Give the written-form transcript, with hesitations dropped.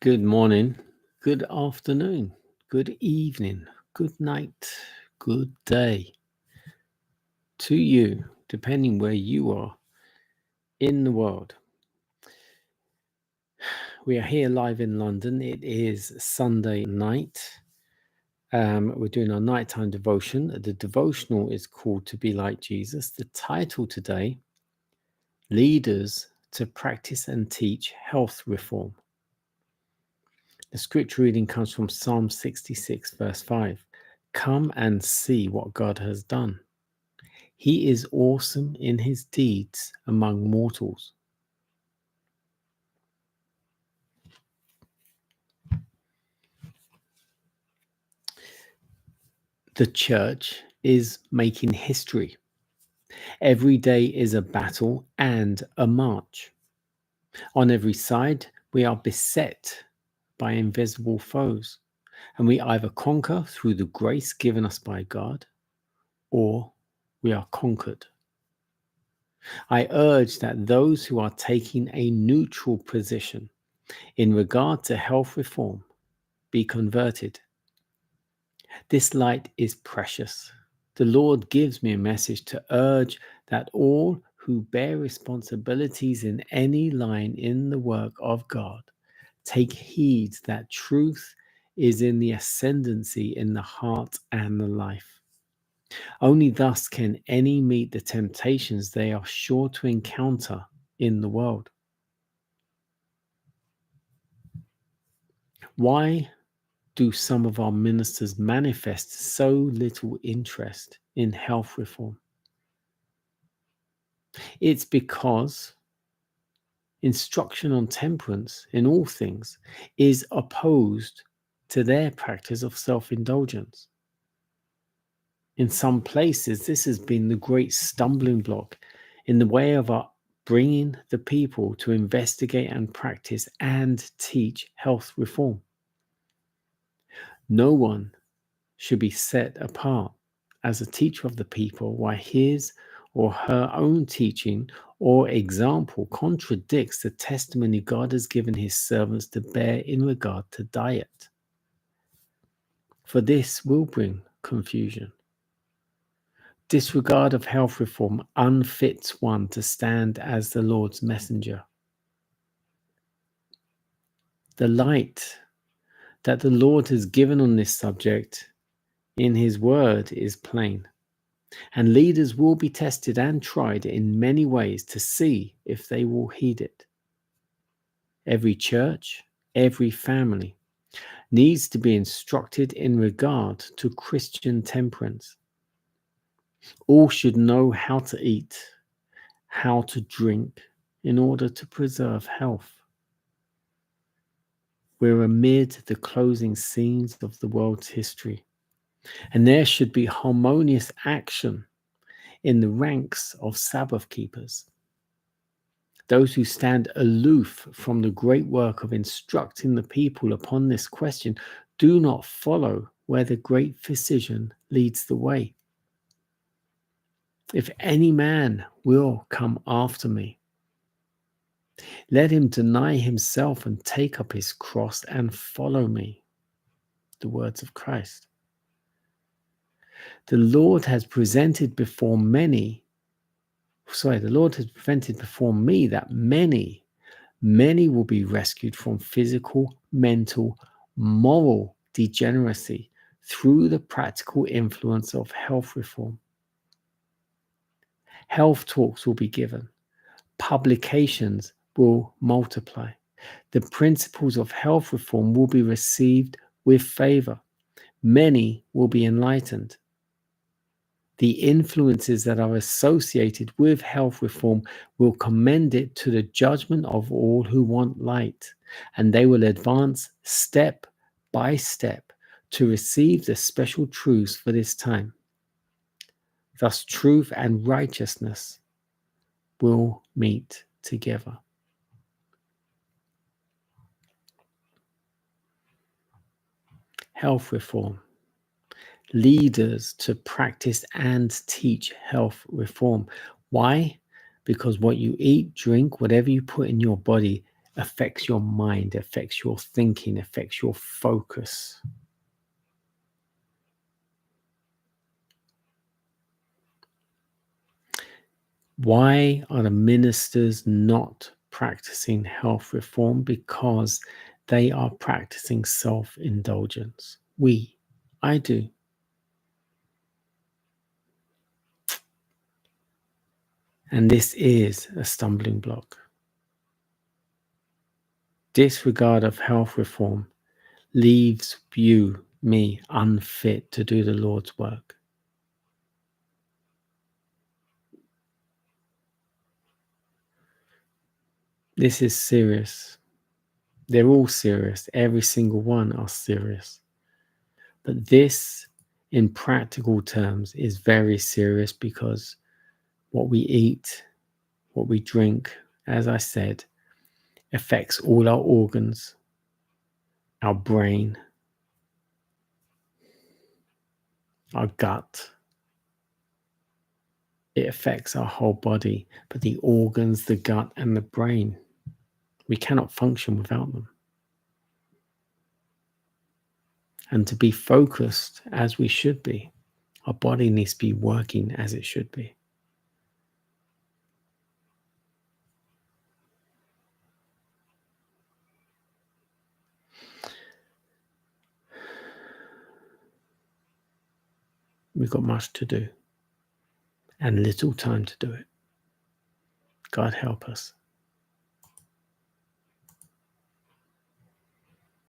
Good morning, good afternoon, good evening, good night, good day to you, depending where you are in the world. We are here live in London. It is Sunday night. We're doing our nighttime devotion. The devotional is called To Be Like Jesus. The title today, Leaders to Practice and Teach Health Reform. The scripture reading comes from Psalm 66, verse 5. Come and see what God has done. He is awesome in his deeds among mortals. The church is making history. Every day is a battle and a march. On every side, we are beset by invisible foes, and we either conquer through the grace given us by God, or we are conquered. I urge that those who are taking a neutral position in regard to health reform be converted. This light is precious. The Lord gives me a message to urge that all who bear responsibilities in any line in the work of God take heed that truth is in the ascendancy in the heart and the life. Only thus can any meet the temptations they are sure to encounter in the world. Why do some of our ministers manifest so little interest in health reform? It's because instruction on temperance in all things is opposed to their practice of self-indulgence. In some places, this has been the great stumbling block in the way of our bringing the people to investigate and practice and teach health reform. No one should be set apart as a teacher of the people while his or her own teaching or example contradicts the testimony God has given his servants to bear in regard to diet. For this will bring confusion. Disregard of health reform unfits one to stand as the Lord's messenger. The light that the Lord has given on this subject in his word is plain, and leaders will be tested and tried in many ways to see if they will heed it. Every church, every family needs to be instructed in regard to Christian temperance. All should know how to eat, how to drink in order to preserve health. We're amid the closing scenes of the world's history, and there should be harmonious action in the ranks of Sabbath keepers. Those who stand aloof from the great work of instructing the people upon this question do not follow where the great physician leads the way. If any man will come after me, let him deny himself and take up his cross and follow me. The words of Christ. The Lord has presented before me that many will be rescued from physical, mental, moral degeneracy through the practical influence of health reform. Health talks will be given. Publications will multiply. The principles of health reform will be received with favor. Many will be enlightened. The influences that are associated with health reform will commend it to the judgment of all who want light, and they will advance step by step to receive the special truths for this time. Thus, truth and righteousness will meet together. Health reform. Leaders to practice and teach health reform. Why? Because what you eat, drink, whatever you put in your body affects your mind, affects your thinking, affects your focus. Why are the ministers not practicing health reform? Because they are practicing self-indulgence. I do. And this is a stumbling block. Disregard of health reform leaves me, unfit to do the Lord's work. This is serious. They're all serious. Every single one are serious. But this, in practical terms, is very serious because what we eat, what we drink, as I said, affects all our organs, our brain, our gut. It affects our whole body, but the organs, the gut, and the brain, we cannot function without them. And to be focused as we should be, our body needs to be working as it should be. We've got much to do and little time to do it. God help us.